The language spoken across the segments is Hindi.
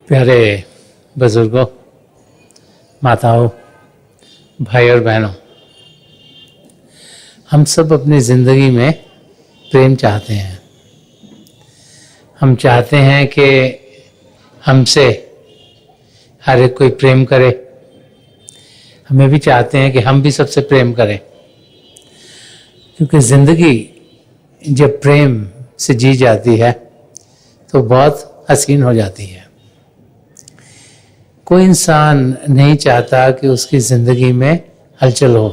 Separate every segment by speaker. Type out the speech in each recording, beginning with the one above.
Speaker 1: प्यारे बुजुर्गों, माताओं, भाई और बहनों, हम सब अपनी ज़िंदगी में प्रेम चाहते हैं। हम चाहते हैं कि हमसे हर एक कोई प्रेम करे। हमें भी चाहते हैं कि हम भी सबसे प्रेम करें, क्योंकि ज़िंदगी जब प्रेम से जी जाती है तो बहुत हसीन हो जाती है। कोई इंसान नहीं चाहता कि उसकी ज़िंदगी में हलचल हो,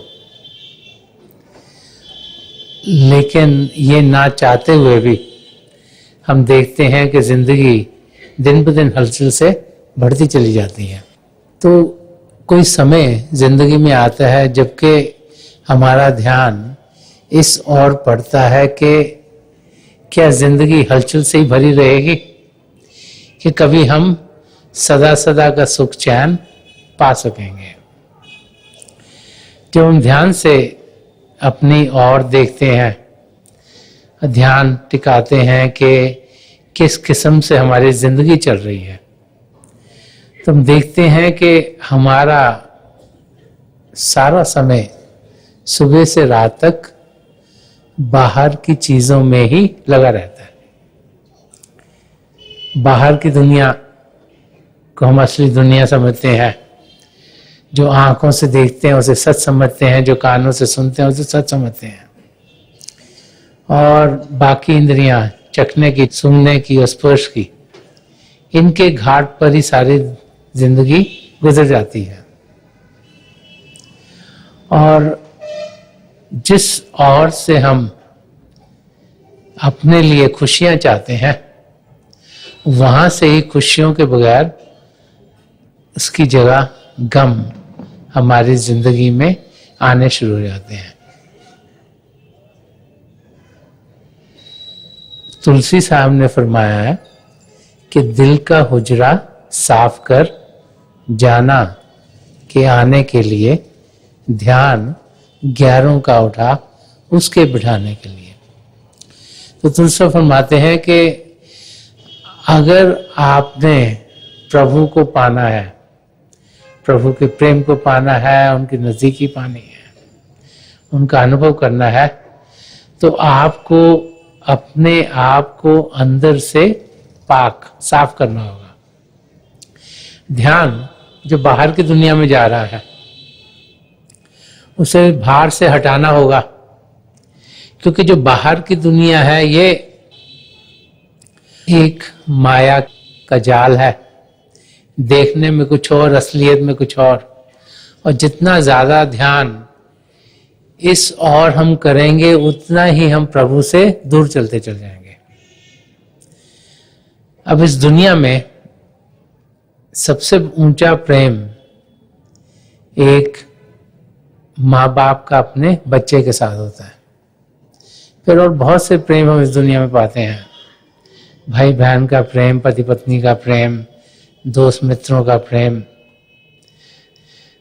Speaker 1: लेकिन ये ना चाहते हुए भी हम देखते हैं कि ज़िंदगी दिन ब दिन हलचल से बढ़ती चली जाती है। तो कोई समय ज़िंदगी में आता है जबकि हमारा ध्यान इस ओर पड़ता है कि क्या ज़िंदगी हलचल से ही भरी रहेगी कि कभी हम सदा सदा का सुख चैन पा सकेंगे। जब हम ध्यान से अपनी ओर देखते हैं, ध्यान टिकाते हैं कि किस किस्म से हमारी ज़िंदगी चल रही है, तो हम देखते हैं कि हमारा सारा समय सुबह से रात तक बाहर की चीज़ों में ही लगा रहता है। बाहर की दुनिया को हम असली दुनिया समझते हैं। जो आंखों से देखते हैं उसे सच समझते हैं, जो कानों से सुनते हैं उसे सच समझते हैं, और बाकी इंद्रियां चखने की, सूंघने की और स्पर्श की, इनके घाट पर ही सारी जिंदगी गुजर जाती है। और जिस ओर से हम अपने लिए खुशियां चाहते हैं, वहां से ही खुशियों के बगैर उसकी जगह गम हमारी जिंदगी में आने शुरू हो जाते हैं। तुलसी साहब ने फरमाया है कि दिल का हुजरा साफ कर जाना के आने के लिए ध्यान 11 का उठा उसके बिठाने के लिए। तो तुलसी फरमाते हैं कि अगर आपने प्रभु को पाना है, प्रभु के प्रेम को पाना है, उनकी नज़दीकी पानी है, उनका अनुभव करना है, तो आपको अपने आप को अंदर से पाक साफ करना होगा। ध्यान जो बाहर की दुनिया में जा रहा है उसे बाहर से हटाना होगा, क्योंकि जो बाहर की दुनिया है ये एक माया का जाल है। देखने में कुछ और, असलियत में कुछ और जितना ज्यादा ध्यान इस और हम करेंगे उतना ही हम प्रभु से दूर चलते चल जाएंगे। अब इस दुनिया में सबसे ऊंचा प्रेम एक माँ बाप का अपने बच्चे के साथ होता है। फिर और बहुत से प्रेम हम इस दुनिया में पाते हैं। भाई बहन का प्रेम, पति पत्नी का प्रेम, दोस्त मित्रों का प्रेम,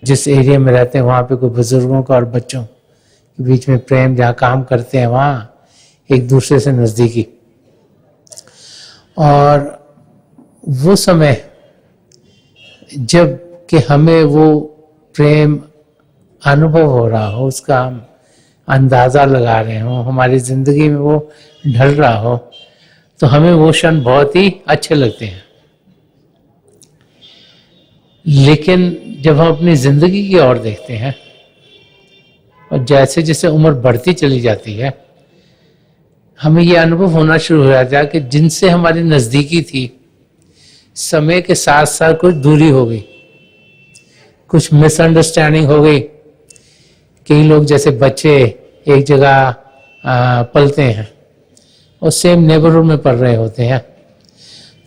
Speaker 1: जिस एरिया में रहते हैं वहाँ पे कोई बुजुर्गों का और बच्चों के बीच में प्रेम, जहाँ काम करते हैं वहाँ एक दूसरे से नज़दीकी। और वो समय जब कि हमें वो प्रेम अनुभव हो रहा हो, उसका हम अंदाज़ा लगा रहे हो, हमारी ज़िंदगी में वो ढल रहा हो, तो हमें वो क्षण बहुत ही अच्छे लगते हैं। लेकिन जब हम अपनी जिंदगी की ओर देखते हैं और जैसे जैसे उम्र बढ़ती चली जाती है, हमें यह अनुभव होना शुरू हो जाता है कि जिनसे हमारी नज़दीकी थी, समय के साथ साथ कुछ दूरी हो गई, कुछ मिसअंडरस्टैंडिंग हो गई। कई लोग जैसे बच्चे एक जगह पलते हैं और सेम नेबरहुड में पढ़ रहे होते हैं,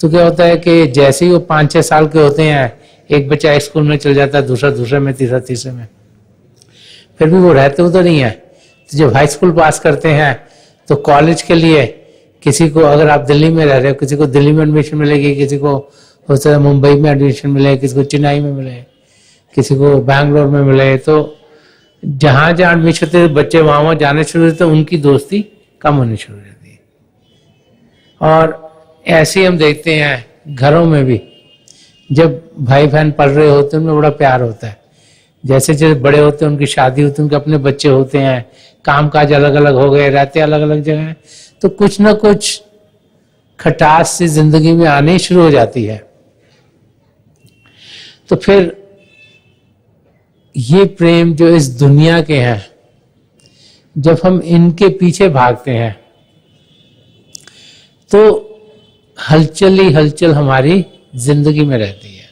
Speaker 1: तो क्या होता है कि जैसे ही वो 5-6 साल के होते हैं, एक बच्चा एक स्कूल में चल जाता है, दूसरा दूसरे में, तीसरा तीसरे में, फिर भी वो रहते उधर नहीं है। तो जब हाई स्कूल पास करते हैं तो कॉलेज के लिए किसी को, अगर आप दिल्ली में रह रहे हो, किसी को दिल्ली में एडमिशन मिलेगी, किसी को हो सकता है मुंबई में एडमिशन मिले, किसी को चेन्नई में मिले, किसी को बैंगलोर में मिले। तो जहाँ जहाँ एडमिशन होते बच्चे वहाँ जाने शुरू होते, उनकी दोस्ती कम होनी शुरू हो जाती है। और ऐसे ही हम देखते हैं घरों में भी जब भाई बहन पढ़ रहे होते हैं उनमें बड़ा प्यार होता है, जैसे जैसे बड़े होते हैं उनकी शादी होती है, उनके अपने बच्चे होते हैं, काम काज अलग अलग हो गए, रहते अलग अलग जगह, तो कुछ ना कुछ खटास सी जिंदगी में आनी शुरू हो जाती है। तो फिर ये प्रेम जो इस दुनिया के हैं, जब हम इनके पीछे भागते हैं तो हलचल ही हलचल हमारी जिंदगी में रहती है।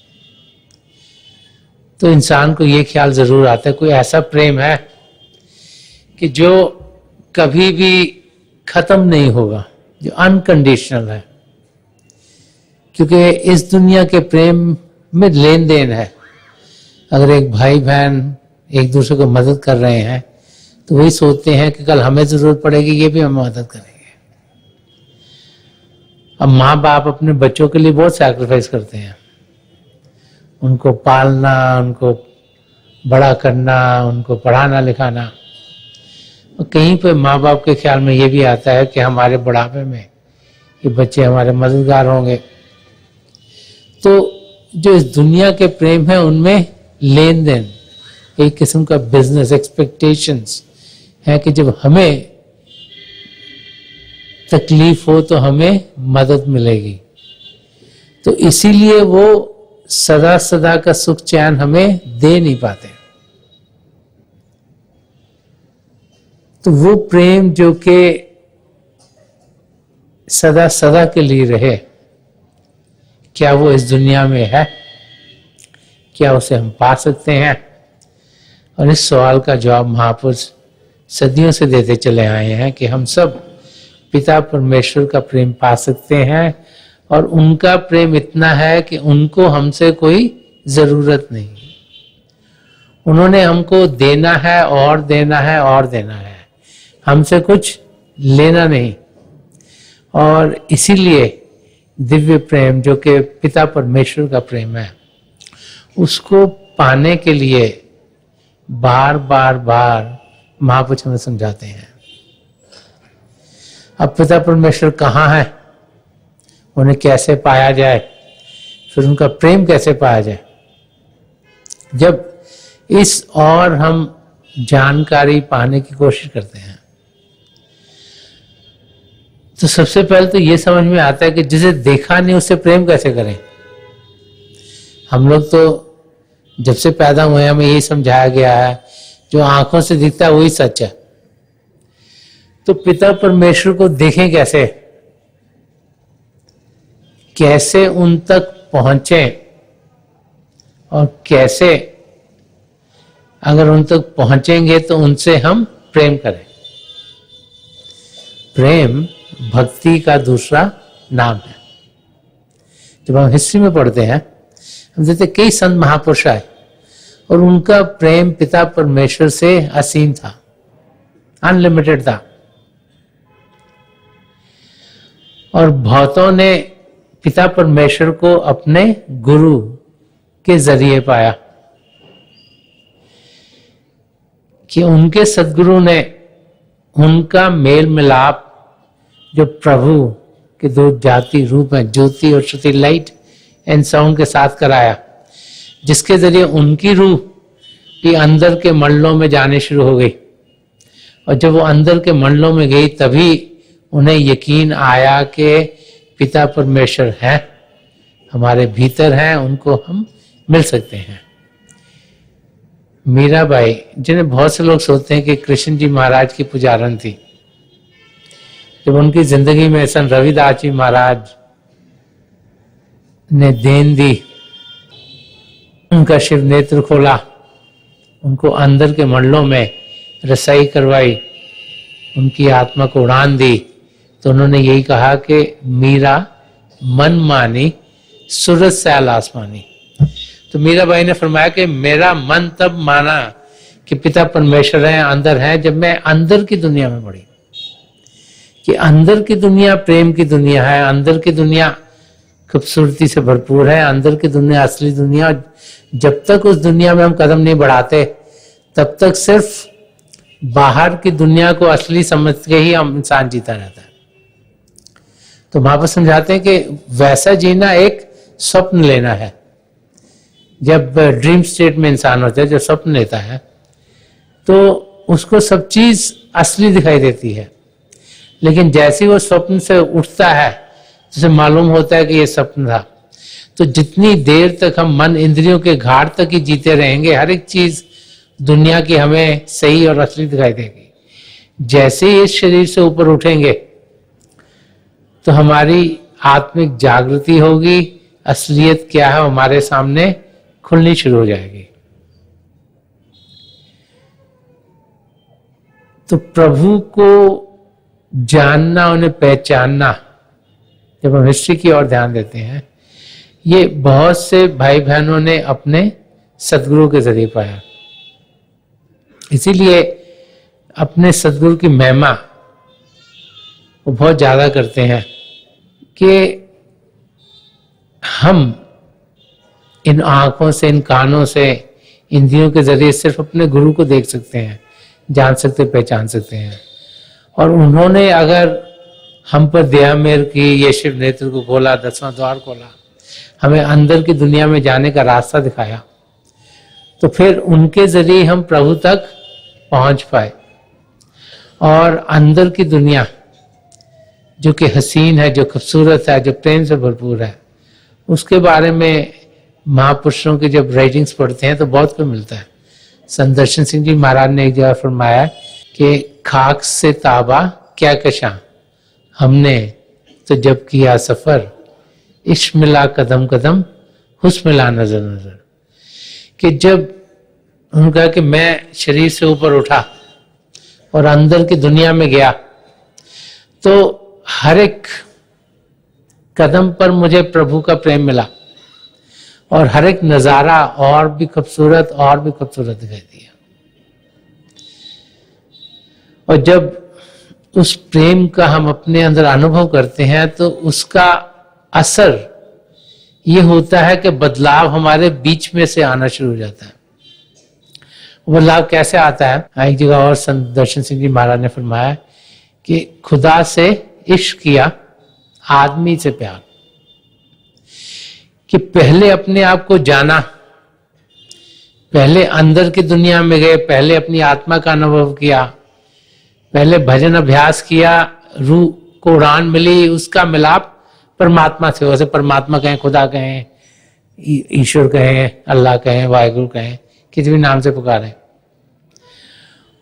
Speaker 1: तो इंसान को ये ख्याल जरूर आता है कोई ऐसा प्रेम है कि जो कभी भी खत्म नहीं होगा, जो अनकंडीशनल है। क्योंकि इस दुनिया के प्रेम में लेन देन है। अगर एक भाई बहन एक दूसरे को मदद कर रहे हैं तो वही सोचते हैं कि कल हमें जरूरत पड़ेगी, ये भी हमें मदद करेंगे। अब माँ बाप अपने बच्चों के लिए बहुत सैक्रिफाइस करते हैं, उनको पालना, उनको बड़ा करना, उनको पढ़ाना लिखाना। और कहीं पे माँ बाप के ख्याल में ये भी आता है कि हमारे बुढ़ापे में ये बच्चे हमारे मददगार होंगे। तो जो इस दुनिया के प्रेम है उनमें लेन देन, एक किस्म का बिजनेस एक्सपेक्टेशंस है कि जब हमें तकलीफ हो तो हमें मदद मिलेगी। तो इसीलिए वो सदा सदा का सुख चैन हमें दे नहीं पाते। तो वो प्रेम जो कि सदा सदा के लिए रहे, क्या वो इस दुनिया में है? क्या उसे हम पा सकते हैं? और इस सवाल का जवाब महापुरुष सदियों से देते चले आए हैं कि हम सब पिता परमेश्वर का प्रेम पा सकते हैं, और उनका प्रेम इतना है कि उनको हमसे कोई जरूरत नहीं। उन्होंने हमको देना है और देना है और देना है, हमसे कुछ लेना नहीं। और इसीलिए दिव्य प्रेम जो कि पिता परमेश्वर का प्रेम है, उसको पाने के लिए बार बार बार महापुरुष हमें समझाते हैं। अब पिता परमेश्वर कहाँ है, उन्हें कैसे पाया जाए, फिर उनका प्रेम कैसे पाया जाए। जब इस और हम जानकारी पाने की कोशिश करते हैं तो सबसे पहले तो ये समझ में आता है कि जिसे देखा नहीं उससे प्रेम कैसे करें। हम लोग तो जब से पैदा हुए हैं हमें यही समझाया गया है जो आंखों से दिखता है वही सच है। तो पिता परमेश्वर को देखें कैसे, कैसे उन तक पहुंचे, और कैसे अगर उन तक पहुंचेंगे तो उनसे हम प्रेम करें। प्रेम भक्ति का दूसरा नाम है। जब हम हिस्ट्री में पढ़ते हैं हम देखते कई संत महापुरुष आए और उनका प्रेम पिता परमेश्वर से असीम था, अनलिमिटेड था। और बहुतों ने पिता परमेश्वर को अपने गुरु के जरिए पाया कि उनके सद्गुरु ने उनका मेल मिलाप जो प्रभु के दो जाति रूप हैं, ज्योति और श्रुति, लाइट एंड साउंड के साथ कराया, जिसके जरिए उनकी रूह भी अंदर के मंडलों में जाने शुरू हो गई। और जब वो अंदर के मंडलों में गई तभी उन्हें यकीन आया कि पिता परमेश्वर हैं, हमारे भीतर हैं, उनको हम मिल सकते हैं। मीराबाई, जिन्हें बहुत से लोग सोचते हैं कि कृष्ण जी महाराज की पुजारन थी, जब उनकी जिंदगी में संत रविदास जी महाराज ने देन दी, उनका शिव नेत्र खोला, उनको अंदर के मंडलों में रसाई करवाई, उनकी आत्मा को उड़ान दी, तो उन्होंने यही कहा कि मीरा मन मानी सूरज सैल आसमानी। तो मीराबाई ने फरमाया कि मेरा मन तब माना कि पिता परमेश्वर हैं, अंदर हैं, जब मैं अंदर की दुनिया में पड़ी कि अंदर की दुनिया प्रेम की दुनिया है, अंदर की दुनिया खूबसूरती से भरपूर है, अंदर की दुनिया असली दुनिया। जब तक उस दुनिया में हम कदम नहीं बढ़ाते तब तक सिर्फ बाहर की दुनिया को असली समझ के ही हम इंसान जीता रहता है। तो महापुरुष समझाते हैं कि वैसा जीना एक स्वप्न लेना है, जब ड्रीम स्टेट में इंसान होता है, जब स्वप्न लेता है, तो उसको सब चीज असली दिखाई देती है। लेकिन जैसे ही वो स्वप्न से उठता है, उसे मालूम होता है कि ये स्वप्न था। तो जितनी देर तक हम मन इंद्रियों के घाट तक ही जीते रहेंगे, हर एक चीज दुनिया की हमें सही और असली दिखाई देगी। जैसे ही इस शरीर से ऊपर उठेंगे तो हमारी आत्मिक जागृति होगी, असलियत क्या है हमारे सामने खुलनी शुरू हो जाएगी। तो प्रभु को जानना, उन्हें पहचानना, जब हम हिस्ट्री की ओर ध्यान देते हैं, ये बहुत से भाई बहनों ने अपने सदगुरु के जरिए पाया। इसीलिए अपने सदगुरु की महिमा वो बहुत ज्यादा करते हैं कि हम इन आंखों से, इन कानों से, इंद्रियों के जरिए सिर्फ अपने गुरु को देख सकते हैं, जान सकते, पहचान सकते हैं। और उन्होंने अगर हम पर दया मेहर की, ये शिव नेत्र को खोला, 10वां द्वार खोला, हमें अंदर की दुनिया में जाने का रास्ता दिखाया, तो फिर उनके जरिए हम प्रभु तक पहुंच पाए। और अंदर की दुनिया जो कि हसीन है, जो खूबसूरत है, जो प्रेम से भरपूर है, उसके बारे में महापुरुषों की जब राइटिंग्स पढ़ते हैं तो बहुत कुछ मिलता है। संत दर्शन सिंह जी महाराज ने एक जगह फरमाया कि खाक से ताबा क्या कशा, हमने तो जब किया सफर, इश्क मिला कदम कदम, हुस्न मिला नजर नजर। कि जब उनका कि मैं शरीर से ऊपर उठा और अंदर की दुनिया में गया, तो हर एक कदम पर मुझे प्रभु का प्रेम मिला और हर एक नजारा और भी खूबसूरत दिखाई दिया। और जब उस प्रेम का हम अपने अंदर अनुभव करते हैं तो उसका असर ये होता है कि बदलाव हमारे बीच में से आना शुरू हो जाता है। बदलाव कैसे आता है? एक जगह और संत दर्शन सिंह जी महाराज ने फरमाया कि खुदा से इश्क किया, आदमी से प्यार। कि पहले अपने आप को जाना, पहले अंदर की दुनिया में गए, पहले अपनी आत्मा का अनुभव किया, पहले भजन अभ्यास किया, रूह को उड़ान मिली, उसका मिलाप परमात्मा से, वैसे परमात्मा कहें, खुदा कहें, ईश्वर कहें, अल्लाह कहें, वाहिगुरु कहें, किसी भी नाम से पुकारें।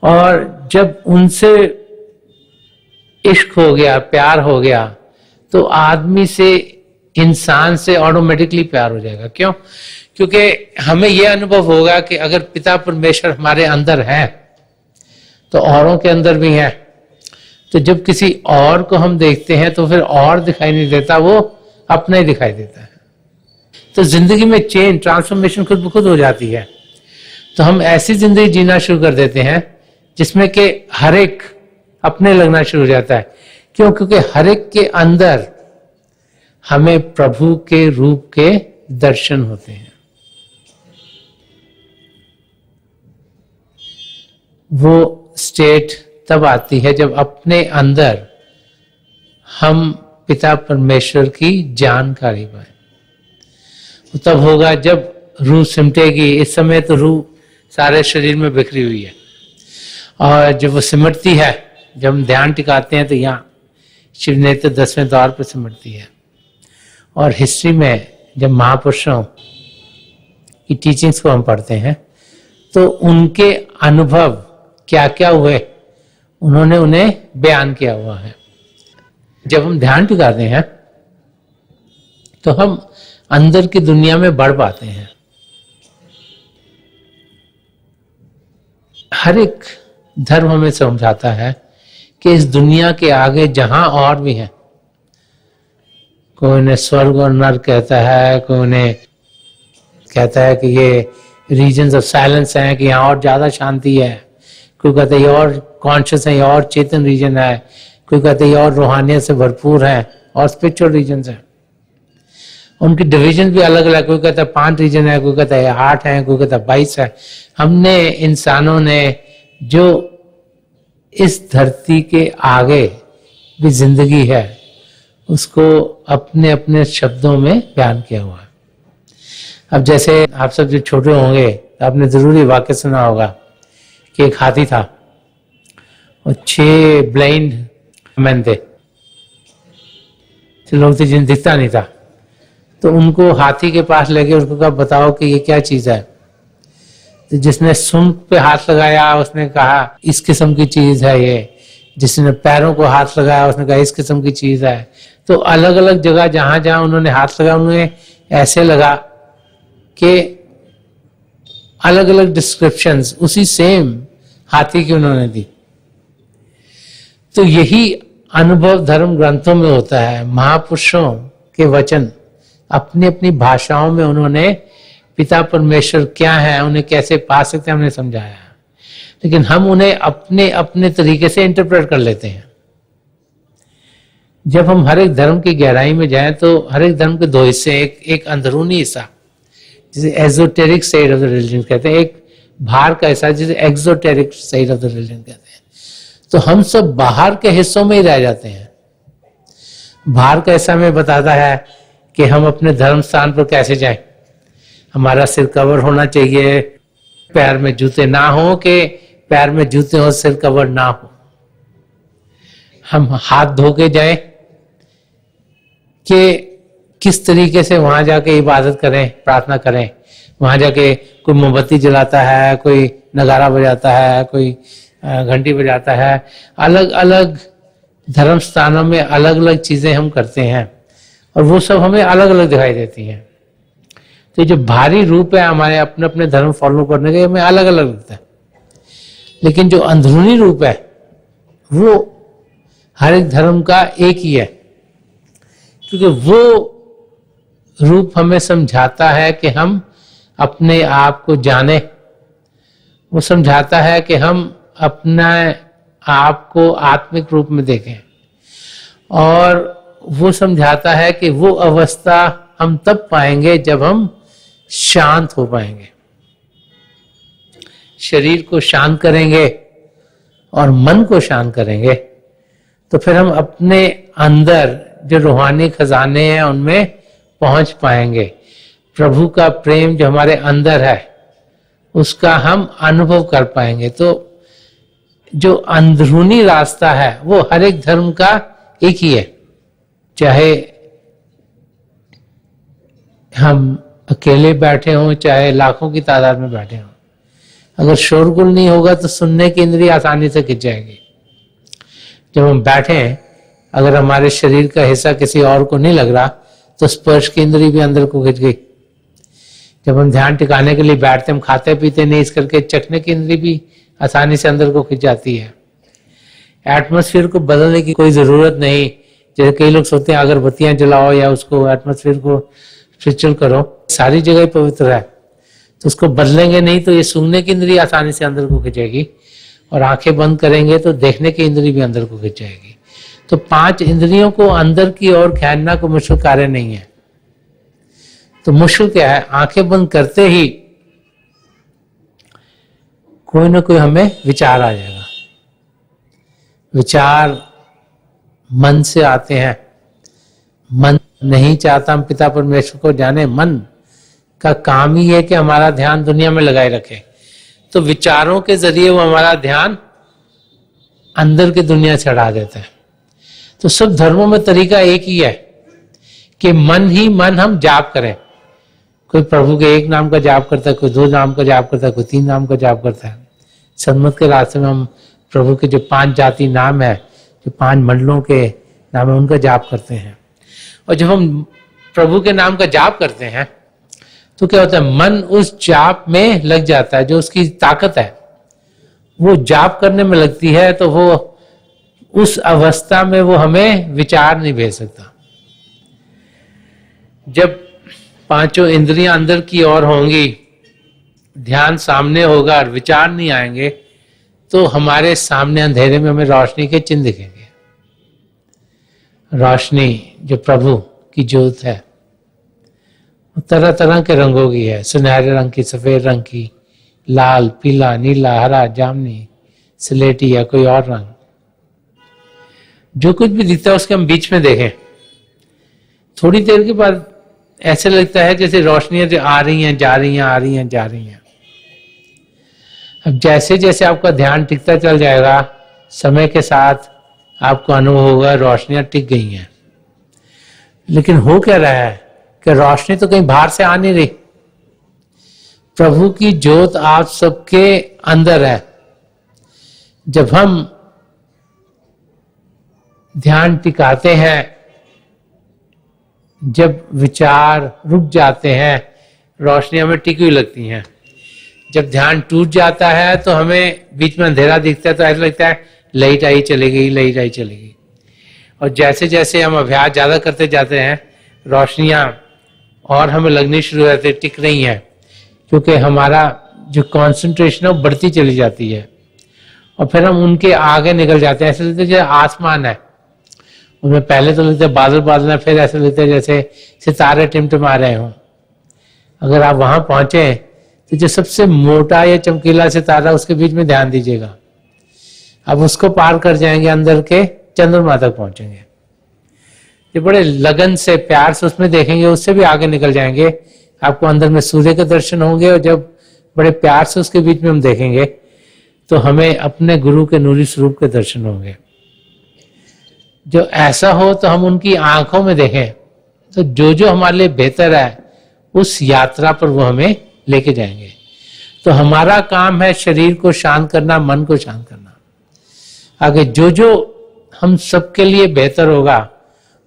Speaker 1: और जब उनसे इश्क हो गया, प्यार हो गया, तो आदमी से, इंसान से ऑटोमेटिकली प्यार हो जाएगा। क्यों? क्योंकि हमें यह अनुभव होगा कि अगर पिता परमेश्वर हमारे अंदर है तो औरों के अंदर भी है। तो जब किसी और को हम देखते हैं तो फिर और दिखाई नहीं देता, वो अपना ही दिखाई देता है। तो जिंदगी में चेंज, ट्रांसफॉर्मेशन खुद ब खुद हो जाती है। तो हम ऐसी जिंदगी जीना शुरू कर देते हैं जिसमें कि हर एक अपने लगना शुरू हो जाता है। क्यों? क्योंकि हर एक के अंदर हमें प्रभु के रूप के दर्शन होते हैं। वो स्टेट तब आती है जब अपने अंदर हम पिता परमेश्वर की जानकारी पाए। तब होगा जब रूह सिमटेगी। इस समय तो रूह सारे शरीर में बिखरी हुई है, और जब वो सिमटती है, जब हम ध्यान टिकाते हैं तो यहाँ शिव नेत्र 10वें द्वार पर सिमटती है। और हिस्ट्री में जब महापुरुषों की टीचिंग्स को हम पढ़ते हैं तो उनके अनुभव क्या क्या हुए, उन्होंने उन्हें बयान किया हुआ है। जब हम ध्यान टिकाते हैं तो हम अंदर की दुनिया में बढ़ पाते हैं। हर एक धर्म हमें समझाता है कि इस दुनिया के आगे जहां और भी है, कोई उन्हें स्वर्ग और नर्क कहता है, कोई उन्हें कहता है कि ये रीजन्स ऑफ साइलेंस हैं, कि यहाँ और ज्यादा शांति है, कोई कहता है ये और कॉन्शियस है, ये और चेतन रीजन है, कोई कहता है ये और रूहानियत से भरपूर है और स्पिरिचुअल रीजन है। उनकी डिवीजन भी अलग अलग, कोई कहता है 5 रीजन है, कोई कहता है 8 है, कोई कहता है 22 है। हमने, इंसानों ने, जो इस धरती के आगे भी जिंदगी है उसको अपने अपने शब्दों में बयान किया हुआ है। अब जैसे आप सब जो छोटे होंगे तो आपने जरूर ये वाक्य सुना होगा कि एक हाथी था और 6 ब्लाइंड मैन थे, लोग थे जिन्हें दिखता नहीं था। तो उनको हाथी के पास लेके उसको कहा बताओ कि ये क्या चीज है। तो जिसने सूंड पे हाथ लगाया उसने कहा इस किस्म की चीज है ये, जिसने पैरों को हाथ लगाया उसने कहा इस किस्म की चीज है। तो अलग अलग जगह जहां जहां उन्होंने हाथ लगाया उन्हें ऐसे लगा कि अलग अलग डिस्क्रिप्शंस उसी सेम हाथी की उन्होंने दी। तो यही अनुभव धर्म ग्रंथों में होता है। महापुरुषों के वचन अपनी अपनी भाषाओं में उन्होंने पिता परमेश्वर क्या है, उन्हें कैसे पा सकते हैं, हमने समझाया। लेकिन हम उन्हें अपने अपने तरीके से इंटरप्रेट कर लेते हैं। जब हम हर एक धर्म की गहराई में जाएं तो हर एक धर्म के 2 हिस्से, एक अंदरूनी हिस्सा जिसे esoteric side of the religion कहते हैं, एक बाहर का हिस्सा जिसे एक्सोटेरिक साइड ऑफ द रिलीजन कहते हैं। तो हम सब बाहर के हिस्सों में ही रह जाते हैं। बाहर का हिस्सा में बताता है कि हम अपने धर्म स्थान पर कैसे जाएं, हमारा सिर कवर होना चाहिए, पैर में जूते ना हो, कि पैर में जूते हो सिर कवर ना हो, हम हाथ धो के जाएं, कि किस तरीके से वहां जाके इबादत करें, प्रार्थना करें। वहां जाके कोई मोमबत्ती जलाता है, कोई नगारा बजाता है, कोई घंटी बजाता है। अलग अलग धर्म स्थानों में अलग अलग चीजें हम करते हैं और वो सब हमें अलग अलग दिखाई देती हैं। तो जो भारी रूप है हमारे अपने अपने धर्म फॉलो करने के, हमें अलग अलग लगता है। लेकिन जो अंदरूनी रूप है वो हर एक धर्म का एक ही है, क्योंकि वो रूप हमें समझाता है कि हम अपने आप को जाने। वो समझाता है कि हम अपना आप को आत्मिक रूप में देखें, और वो समझाता है कि वो अवस्था हम तब पाएंगे जब हम शांत हो पाएंगे, शरीर को शांत करेंगे और मन को शांत करेंगे, तो फिर हम अपने अंदर जो रूहानी खजाने हैं उनमें पहुंच पाएंगे। प्रभु का प्रेम जो हमारे अंदर है उसका हम अनुभव कर पाएंगे। तो जो अंदरूनी रास्ता है वो हर एक धर्म का एक ही है, चाहे हम अकेले बैठे हों चाहे लाखों की तादाद में बैठे हों। अगर शोरगुल नहीं होगा तो सुनने की इंद्रिय आसानी से खिंच जाएगी। जब हम बैठे हैं, अगर हमारे शरीर का हिस्सा किसी और को नहीं लग रहा तो स्पर्श की इंद्रिय भी अंदर को खिंच गई। जब हम ध्यान टिकाने के लिए बैठते, हम खाते पीते नहीं, इस करके चखने की इंद्रिय भी आसानी से अंदर को खिंच जाती है। एटमॉस्फेयर को बदलने की कोई जरूरत नहीं। जैसे कई लोग सोचते हैं अगरबत्तियां जलाओ या उसको एटमॉस्फेयर को स्पिरिचुअल करो, सारी जगह पवित्र है, तो उसको बदलेंगे नहीं तो ये सूंघने की इंद्रिय आसानी से अंदर को खिंचेगी, और आंखें बंद करेंगे तो देखने की इंद्रिय भी अंदर को खिंच जाएगी। तो 5 इंद्रियों को अंदर की ओर खींचना कोई मुश्किल कार्य नहीं है। तो मुश्किल क्या है, आंखें बंद करते ही कोई ना कोई हमें विचार आ जाएगा। विचार मन से आते हैं। मन नहीं चाहता हम पिता परमेश्वर को जाने। मन का काम ही है कि हमारा ध्यान दुनिया में लगाए रखे। तो विचारों के जरिए वो हमारा ध्यान अंदर की दुनिया से हटा देता है। तो सब धर्मों में तरीका एक ही है कि मन ही मन हम जाप करें। कोई प्रभु के 1 नाम का जाप करता है, कोई 2 नाम का जाप करता है, कोई 3 नाम का जाप करता है। सन्मत के रास्ते में हम प्रभु के जो 5 जाति नाम है, जो 5 मंडलों के नाम है, उनका जाप करते हैं। और जब हम प्रभु के नाम का जाप करते हैं तो क्या होता है, मन उस जाप में लग जाता है। जो उसकी ताकत है वो जाप करने में लगती है, तो वो उस अवस्था में वो हमें विचार नहीं भेज सकता। जब 5 इंद्रियां अंदर की ओर होंगी, ध्यान सामने होगा और विचार नहीं आएंगे, तो हमारे सामने अंधेरे में हमें रोशनी के चिन्ह दिखेंगे। रोशनी जो प्रभु की ज्योत है तरह तरह के रंगों की है, सुनहरे रंग की, सफेद रंग की, लाल, पीला, नीला, हरा, जामुनी, स्लेटी या कोई और रंग। जो कुछ भी दिखता है उसके हम बीच में देखें, थोड़ी देर के बाद ऐसे लगता है जैसे रोशनियां जो आ रही हैं जा रही हैं, आ रही हैं जा रही हैं। अब जैसे जैसे आपका ध्यान टिकता चल जाएगा, समय के साथ आपको अनुभव होगा रोशनियां टिक गई हैं। लेकिन हो क्या रहा है कि रोशनी तो कहीं बाहर से आ नहीं रही, प्रभु की ज्योत आप सबके अंदर है। जब हम ध्यान टिकाते हैं, जब विचार रुक जाते हैं, रोशनी हमें टिकी हुई लगती हैं। जब ध्यान टूट जाता है तो हमें बीच में अंधेरा दिखता है, तो ऐसा लगता है लाइट आई चली गई, लाइट आई चली गई। और जैसे जैसे हम अभ्यास ज्यादा करते जाते हैं, रोशनियां और हमें लगनी शुरू हो जाती है, टिक रही हैं, क्योंकि हमारा जो कंसंट्रेशन है वो बढ़ती चली जाती है। और फिर हम उनके आगे निकल जाते हैं। ऐसे लगता है जैसे आसमान है, उनमें पहले तो लगता है बादल बादल है, फिर ऐसे लगता है जैसे सितारे टिमटिमा रहे हों। अगर आप वहां पहुंचे तो जो सबसे मोटा या चमकीला सितारा, उसके बीच में ध्यान दीजिएगा। अब उसको पार कर जाएंगे, अंदर के चंद्रमा तक पहुंचेंगे। ये बड़े लगन से प्यार से उसमें देखेंगे, उससे भी आगे निकल जाएंगे, आपको अंदर में सूर्य के दर्शन होंगे। और जब बड़े प्यार से उसके बीच में हम देखेंगे तो हमें अपने गुरु के नूरी स्वरूप के दर्शन होंगे। जो ऐसा हो तो हम उनकी आंखों में देखें, तो जो जो हमारे लिए बेहतर है उस यात्रा पर वो हमें लेके जाएंगे। तो हमारा काम है शरीर को शांत करना, मन को शांत करना। आगे जो जो हम सबके लिए बेहतर होगा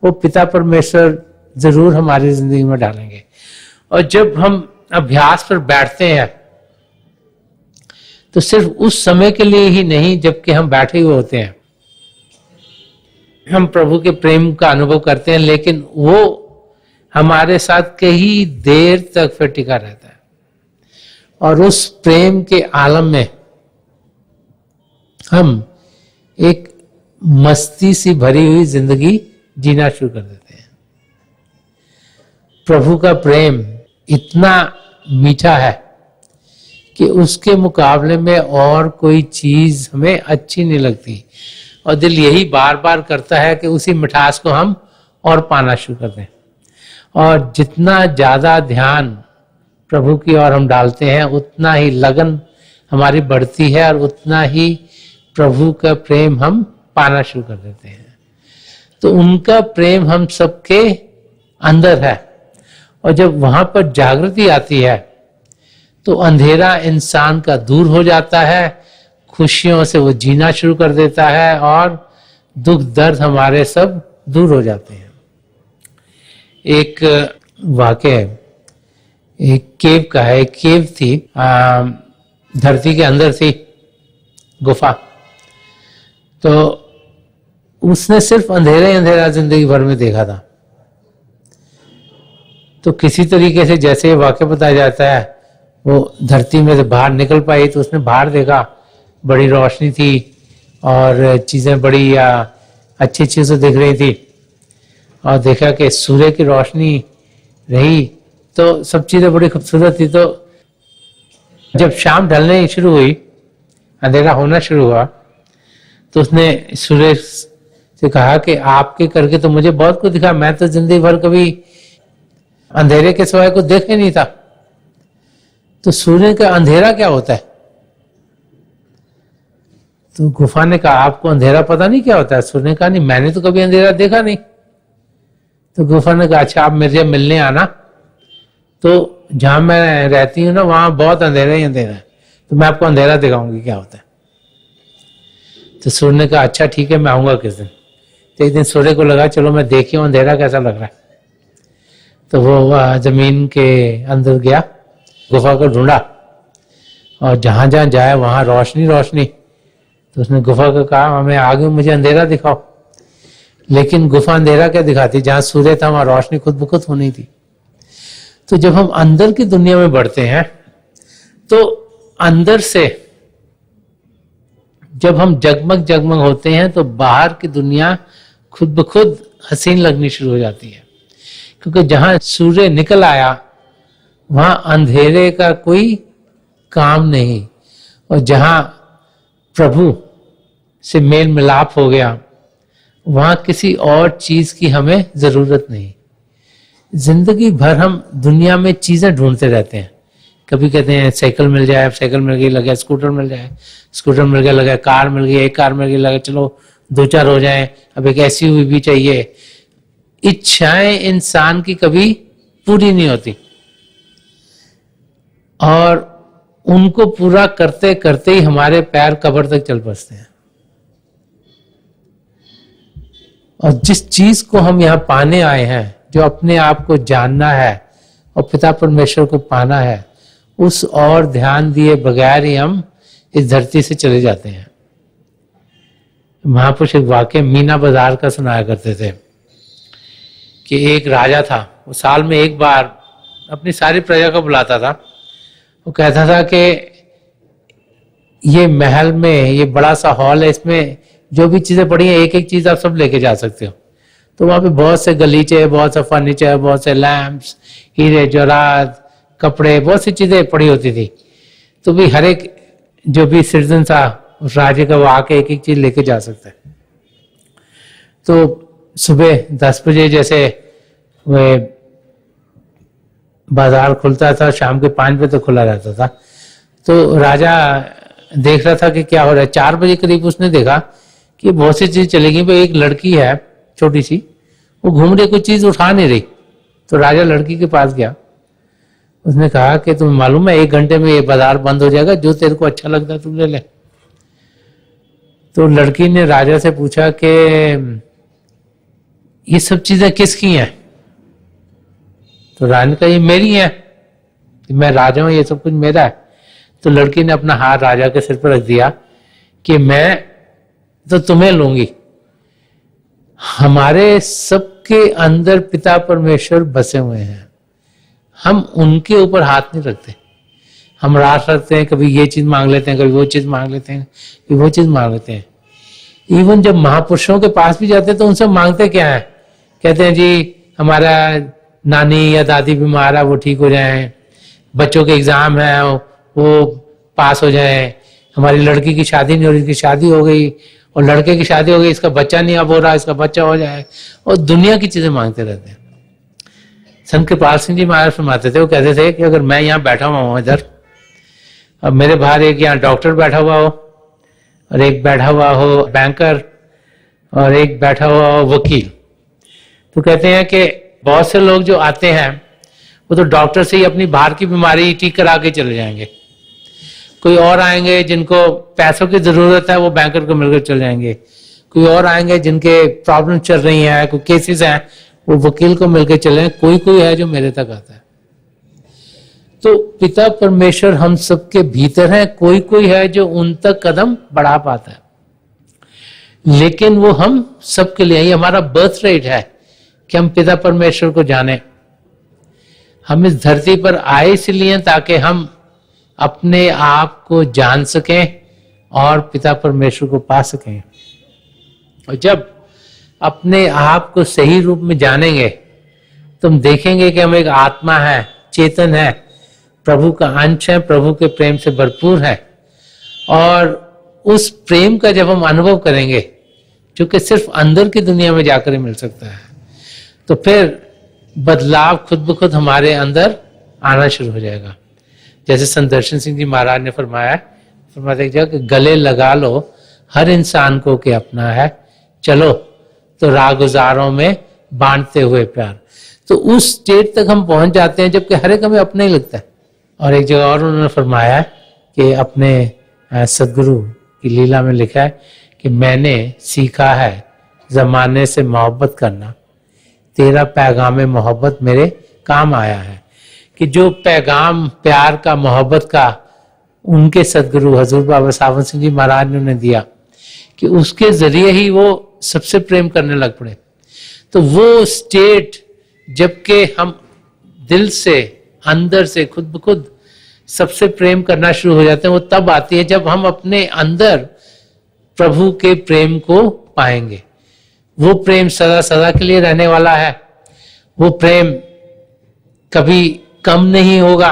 Speaker 1: वो पिता परमेश्वर जरूर हमारी जिंदगी में डालेंगे। और जब हम अभ्यास पर बैठते हैं तो सिर्फ उस समय के लिए ही नहीं, जबकि हम बैठे हुए होते हैं, हम प्रभु के प्रेम का अनुभव करते हैं, लेकिन वो हमारे साथ कई देर तक फिर टिका रहता है। और उस प्रेम के आलम में हम एक मस्ती सी भरी हुई जिंदगी जीना शुरू कर देते हैं। प्रभु का प्रेम इतना मीठा है कि उसके मुकाबले में और कोई चीज हमें अच्छी नहीं लगती। और दिल यही बार बार करता है कि उसी मिठास को हम और पाना शुरू कर दें। और जितना ज्यादा ध्यान प्रभु की ओर हम डालते हैं, उतना ही लगन हमारी बढ़ती है और उतना ही प्रभु का प्रेम हम पाना शुरू कर देते हैं। तो उनका प्रेम हम सबके अंदर है। और जब वहां पर जागृति आती है तो अंधेरा इंसान का दूर हो जाता है, खुशियों से वो जीना शुरू कर देता है और दुख दर्द हमारे सब दूर हो जाते हैं। एक वाक्य एक केव का है। एक केव थी, धरती के अंदर थी गुफा। तो उसने सिर्फ अंधेरा ही अंधेरा जिंदगी भर में देखा था। तो किसी तरीके से जैसे वाक्य बताया जाता है, वो धरती में से बाहर निकल पाई। तो उसने बाहर देखा, बड़ी रोशनी थी और चीजें बड़ी अच्छी अच्छी से दिख रही थी। और देखा कि सूर्य की रोशनी रही तो सब चीजें बड़ी खूबसूरत थी। तो जब शाम ढलने शुरू हुई, अंधेरा होना शुरू हुआ, तो उसने सूर्य से कहा कि आपके करके तो मुझे बहुत कुछ दिखा, मैं तो जिंदगी भर कभी अंधेरे के सिवाय को देख ही नहीं था। तो सूर्य का अंधेरा क्या होता है? तो गुफा ने कहा आपको अंधेरा पता नहीं क्या होता है? सूर्य ने कहा नहीं, मैंने तो कभी अंधेरा देखा नहीं। तो गुफा ने कहा अच्छा आप मेरे मिलने आना, तो जहां मैं रहती हूँ ना वहां बहुत अंधेरा ही अंधेरा है, तो मैं आपको अंधेरा दिखाऊंगी क्या होता है। तो सूर्य ने कहा अच्छा ठीक है मैं आऊंगा किस दिन। तो एक दिन सूर्य को लगा चलो मैं देखी हूँ अंधेरा कैसा लग रहा है। तो वो जमीन के अंदर गया, गुफा को ढूंढा और जहां जहां जाए वहां रोशनी रोशनी। तो उसने गुफा को कहा हमें आगे मुझे अंधेरा दिखाओ। लेकिन गुफा अंधेरा क्या दिखाती, जहां सूर्य था वहां रोशनी खुद ब खुद होनी थी। तो जब हम अंदर की दुनिया में बढ़ते हैं तो अंदर से जब हम जगमग जगमग होते हैं तो बाहर की दुनिया खुद ब खुद हसीन लगनी शुरू हो जाती है। क्योंकि जहां सूर्य निकल आया वहां अंधेरे का कोई काम नहीं, और जहां प्रभु से मेल मिलाप हो गया वहां किसी और चीज की हमें जरूरत नहीं। जिंदगी भर हम दुनिया में चीजें ढूंढते रहते हैं। कभी कहते हैं साइकिल मिल जाए, साइकिल मिल गई, लगे स्कूटर मिल जाए, स्कूटर मिल गया, लगे कार मिल गई, एक कार मिल गई, लगे चलो 2-4 हो जाए, अब एक SUV भी चाहिए। इच्छाएं इंसान की कभी पूरी नहीं होती और उनको पूरा करते करते ही हमारे पैर कब्र तक चल बसते हैं। और जिस चीज को हम यहाँ पाने आए हैं, जो अपने आप को जानना है और पिता परमेश्वर को पाना है, उस और ध्यान दिए बगैर ही हम इस धरती से चले जाते हैं। महापुरुष एक वाक्य मीना बाजार का सुनाया करते थे कि एक राजा था, वो साल में एक बार अपनी सारी प्रजा को बुलाता था। वो कहता था कि ये महल में ये बड़ा सा हॉल है, इसमें जो भी चीजें पड़ी हैं एक एक चीज आप सब लेके जा सकते हो। तो वहां पे बहुत से गलीचे, बहुत सा फर्नीचर, बहुत से लैंप्स, हीरे जवाहरात, कपड़े, बहुत सी चीजें पड़ी होती थी। तो भी हर एक जो भी सिटीजन था उस राज्य का, वो आके एक एक चीज लेके जा सकता है। तो सुबह 10 बजे जैसे वे बाजार खुलता था, शाम के 5 बजे तक खुला रहता था। तो राजा देख रहा था कि क्या हो रहा है। 4 बजे करीब उसने देखा कि बहुत सी चीज चली गई। भाई एक लड़की है छोटी सी, वो घूम रही, कोई चीज उठा नहीं रही। तो राजा लड़की के पास गया, उसने कहा कि तुम्हें मालूम है 1 घंटे में ये बाजार बंद हो जाएगा, जो तेरे को अच्छा लगता है तू ले ले। तो लड़की ने राजा से पूछा कि ये सब चीजें किसकी हैं? तो राजा ने कहा ये मेरी हैं, मैं राजा हूं, ये सब कुछ मेरा है। तो लड़की ने अपना हाथ राजा के सिर पर रख दिया कि मैं तो तुम्हें लूंगी। हमारे सबके अंदर पिता परमेश्वर बसे हुए हैं, हम उनके ऊपर हाथ नहीं रखते। हम रात रखते हैं, कभी ये चीज मांग लेते हैं, कभी वो चीज मांग लेते हैं, कभी वो चीज मांग लेते हैं। इवन जब महापुरुषों के पास भी जाते हैं तो उनसे मांगते क्या है? कहते हैं जी हमारा नानी या दादी बीमार है, वो ठीक हो जाए, बच्चों के एग्जाम है वो पास हो जाए, हमारी लड़की की शादी नहीं हो रही, इसकी शादी हो गई, और लड़के की शादी हो गई, इसका बच्चा नहीं अब हो रहा, इसका बच्चा हो जाए, और दुनिया की चीजें मांगते रहते हैं। संत कृपाल सिंह जी महाराज फरमाते थे, वो कहते थे कि अगर मैं यहाँ बैठा हुआ हूँ इधर, अब मेरे बाहर एक यहाँ डॉक्टर बैठा हुआ हो, और एक बैठा हुआ हो बैंकर, और एक बैठा हुआ हो वकील, तो कहते हैं कि बहुत से लोग जो आते हैं वो तो डॉक्टर से ही अपनी बाहर की बीमारी ठीक करा के चले जाएंगे। कोई और आएंगे जिनको पैसों की जरूरत है, वो बैंकर को मिलकर चले जाएंगे। कोई और आएंगे जिनके प्रॉब्लम चल रही हैं, कोई केसेस हैं, वो वकील को मिलकर चले। कोई कोई है जो मेरे तक आता है। तो पिता परमेश्वर हम सबके भीतर है, कोई कोई है जो उन तक कदम बढ़ा पाता है, लेकिन वो हम सबके लिए, ये हमारा बर्थ रेट है कि हम पिता परमेश्वर को जाने। हम इस धरती पर आए इसलिए ताकि हम अपने आप को जान सकें और पिता परमेश्वर को पा सकें। और जब अपने आप को सही रूप में जानेंगे तो हम देखेंगे कि हम एक आत्मा है, चेतन है, प्रभु का अंश है, प्रभु के प्रेम से भरपूर है। और उस प्रेम का जब हम अनुभव करेंगे, जो कि सिर्फ अंदर की दुनिया में जाकर ही मिल सकता है, तो फिर बदलाव खुद ब खुद हमारे अंदर आना शुरू हो जाएगा। जैसे संत दर्शन सिंह जी महाराज ने फरमाते कि गले लगा लो हर इंसान को कि अपना है, चलो तो राह गुजारों में बांटते हुए प्यार। तो उस स्टेट तक हम पहुंच जाते हैं जबकि हर एक हमें अपना ही लगता है। और एक जगह और उन्होंने फरमाया कि अपने सदगुरु की लीला में लिखा है कि मैंने सीखा है जमाने से मोहब्बत करना, तेरा पैगाम मोहब्बत मेरे काम आया है। कि जो पैगाम प्यार का, मोहब्बत का उनके सदगुरु हजूर बाबा सावन सिंह जी महाराज ने उन्हें दिया, कि उसके जरिए ही वो सबसे प्रेम करने लग पड़े। तो वो स्टेट जबकि हम दिल से, अंदर से, खुद ब खुद सबसे प्रेम करना शुरू हो जाते हैं, वो तब आती है जब हम अपने अंदर प्रभु के प्रेम को पाएंगे। वो प्रेम सदा सदा के लिए रहने वाला है, वो प्रेम कभी कम नहीं होगा।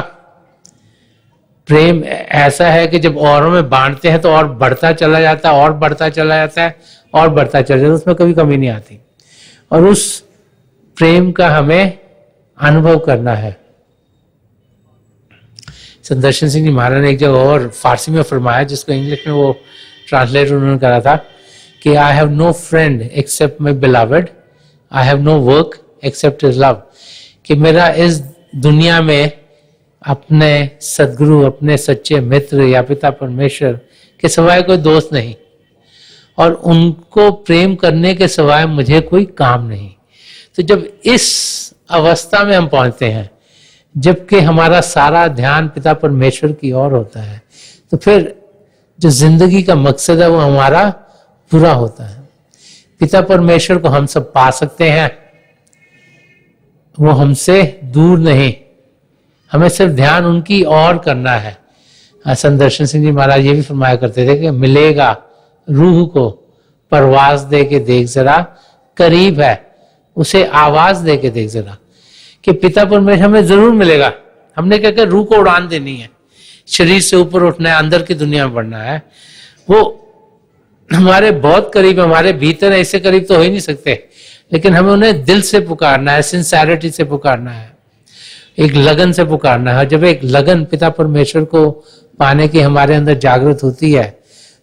Speaker 1: प्रेम ऐसा है कि जब औरों में बांटते हैं तो और बढ़ता चला जाता है, और बढ़ता चला जाता है, और बढ़ता चला जाता है, उसमें कभी कमी नहीं आती। और उस प्रेम का हमें अनुभव करना है। सुदर्शन सिंह जी महाराज ने एक जगह और फारसी में फरमाया, जिसको इंग्लिश में वो ट्रांसलेट उन्होंने करा था कि I have no friend except my beloved, I have no work except his love. कि मेरा इस दुनिया में अपने सदगुरु, अपने सच्चे मित्र या पिता परमेश्वर के सिवाय कोई दोस्त नहीं, और उनको प्रेम करने के सिवाय मुझे कोई काम नहीं। तो जब इस अवस्था में हम पहुंचते हैं, जबकि हमारा सारा ध्यान पिता परमेश्वर की ओर होता है, तो फिर जो जिंदगी का मकसद है वो हमारा पूरा होता है। पिता परमेश्वर को हम सब पा सकते हैं, वो हमसे दूर नहीं, हमें सिर्फ ध्यान उनकी ओर करना है। सुदर्शन सिंह जी महाराज ये भी फरमाया करते थे कि मिलेगा रूह को परवाज दे के देख जरा, करीब है उसे आवाज दे के देख जरा। कि पिता परमेश्वर हमें जरूर मिलेगा, हमने क्या रूह को उड़ान देनी है, शरीर से ऊपर उठना है, अंदर की दुनिया में बढ़ना है। वो हमारे बहुत करीब, हमारे भीतर है, इससे करीब तो हो ही नहीं सकते, लेकिन हमें उन्हें दिल से पुकारना है, सिंसैरिटी से पुकारना है, एक लगन से पुकारना है। जब एक लगन पिता परमेश्वर को पाने की हमारे अंदर जागृत होती है,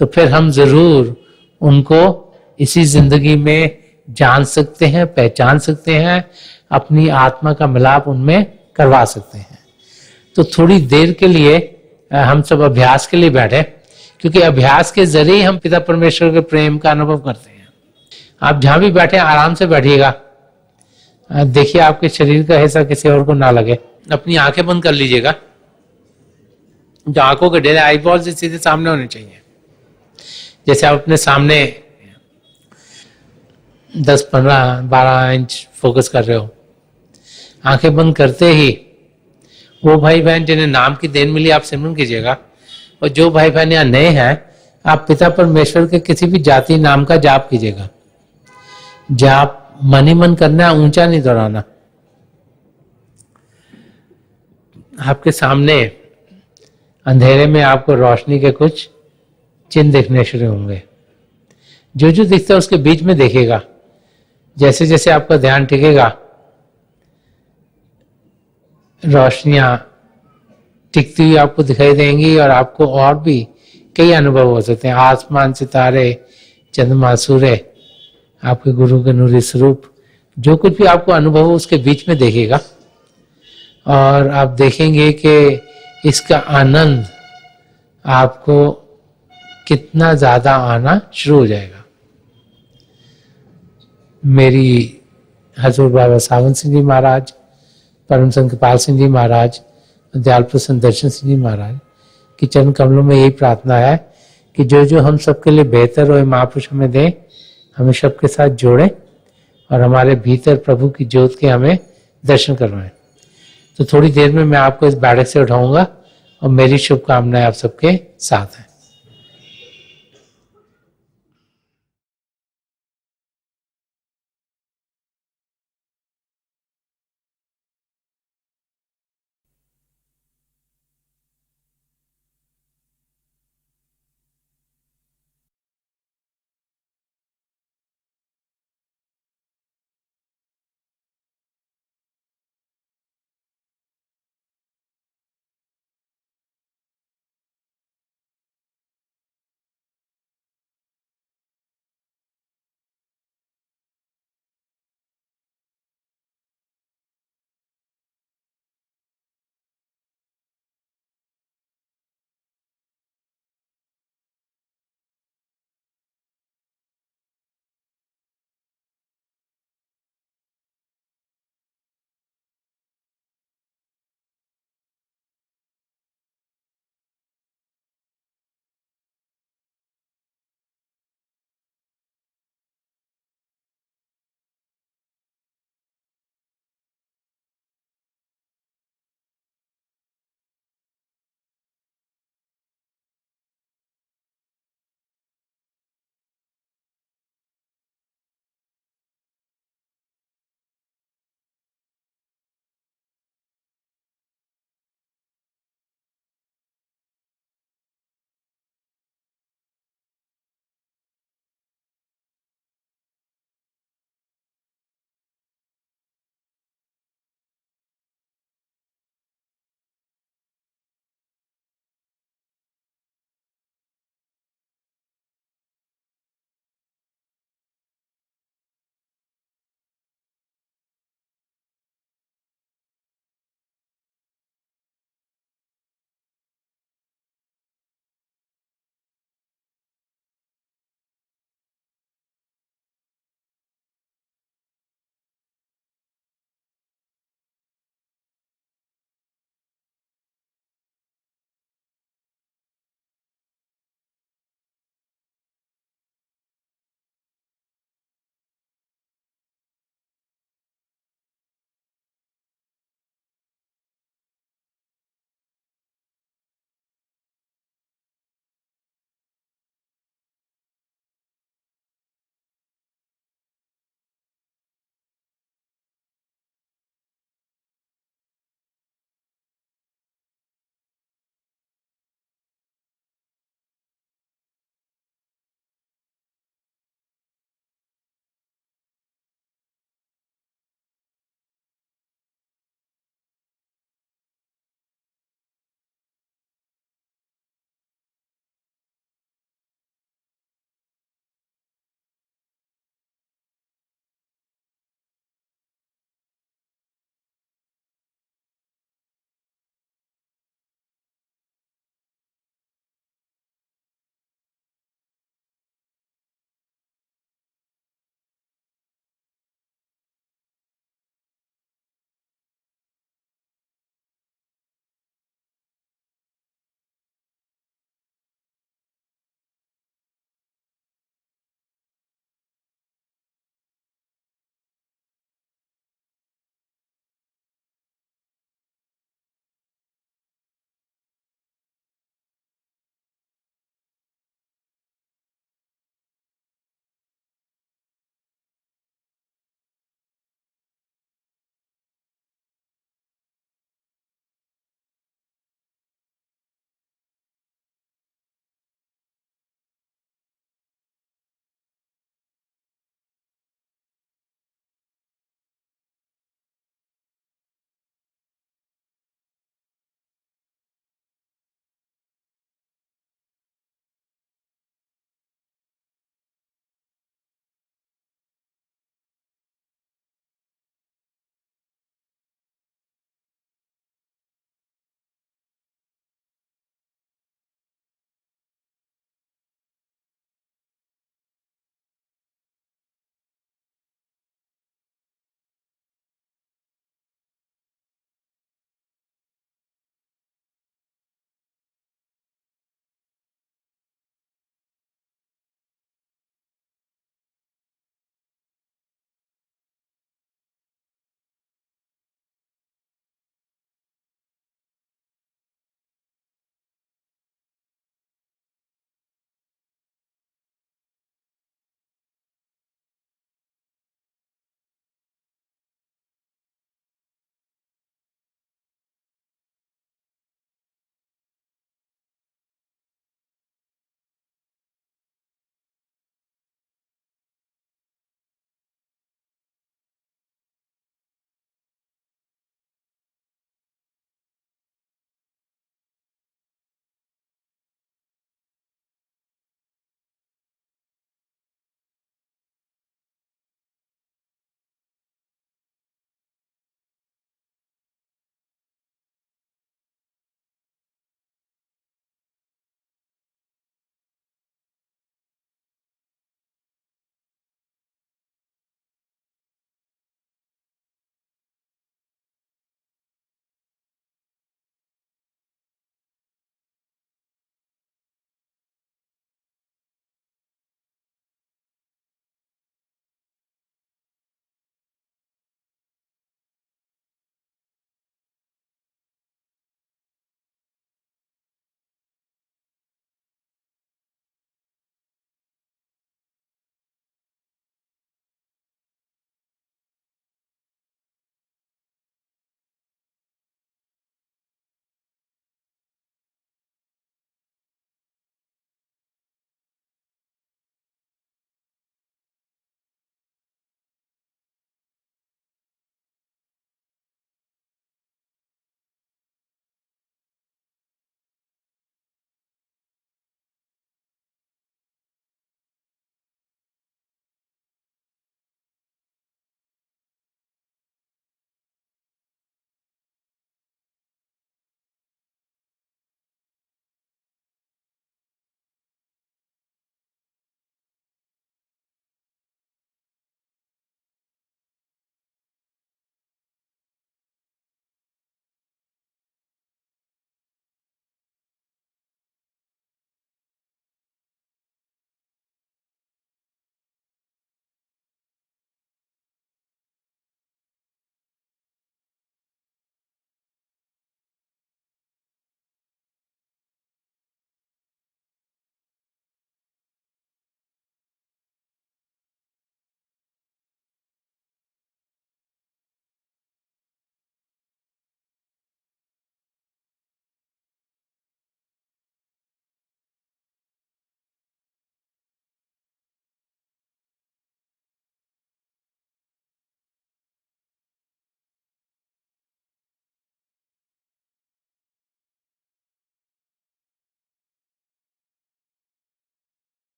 Speaker 1: तो फिर हम जरूर उनको इसी जिंदगी में जान सकते हैं, पहचान सकते हैं, अपनी आत्मा का मिलाप उनमें करवा सकते हैं। तो थोड़ी देर के लिए हम सब अभ्यास के लिए बैठे, क्योंकि अभ्यास के जरिए हम पिता परमेश्वर के प्रेम का अनुभव करते हैं। आप जहां भी बैठे आराम से बैठिएगा, देखिए आपके शरीर का हिस्सा किसी और को ना लगे। अपनी आंखें बंद कर लीजिएगा, जो आंखों के डेरे आई बॉल से सीधे सामने होने चाहिए। जैसे आप अपने सामने 10, 15, 12 इंच फोकस कर रहे हो, आंखें बंद करते ही वो भाई बहन जिन्हें नाम की देन मिली आप सिमरन कीजिएगा, और जो भाई बहन यहाँ नए हैं आप पिता परमेश्वर के किसी भी जाति नाम का जाप कीजिएगा। जाप मन ही मन करना है, ऊंचा नहीं दोहराना। आपके सामने अंधेरे में आपको रोशनी के कुछ चिन्ह दिखने शुरू होंगे। जो जो दिखता है उसके बीच में देखिएगा। जैसे जैसे आपका ध्यान टिकेगा, रोशनियां टिकती हुई आपको दिखाई देंगी, और आपको और भी कई अनुभव हो सकते हैं। आसमान, सितारे, चंद्रमा, सूर्य, आपके गुरु के नूरी स्वरूप, जो कुछ भी आपको अनुभव हो उसके बीच में देखिएगा, और आप देखेंगे कि इसका आनंद आपको कितना ज्यादा आना शुरू हो जाएगा। मेरी हजूर बाबा सावन सिंह जी महाराज, परम संत कृपाल सिंह जी महाराज, दयाल प्रसन्न दर्शन सिंह जी महाराज की चरण कमलों में यही प्रार्थना है कि जो जो हम सबके लिए बेहतर हो महापुरुष हमें दें, हमें सबके साथ जोड़ें, और हमारे भीतर प्रभु की ज्योत के हमें दर्शन करवाएं। तो थोड़ी देर में मैं आपको इस बैठक से उठाऊंगा, और मेरी शुभकामनाएं आप सबके साथ हैं।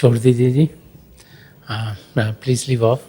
Speaker 1: छोड़ दीजिए जी, हाँ प्लीज़ लीव ऑफ।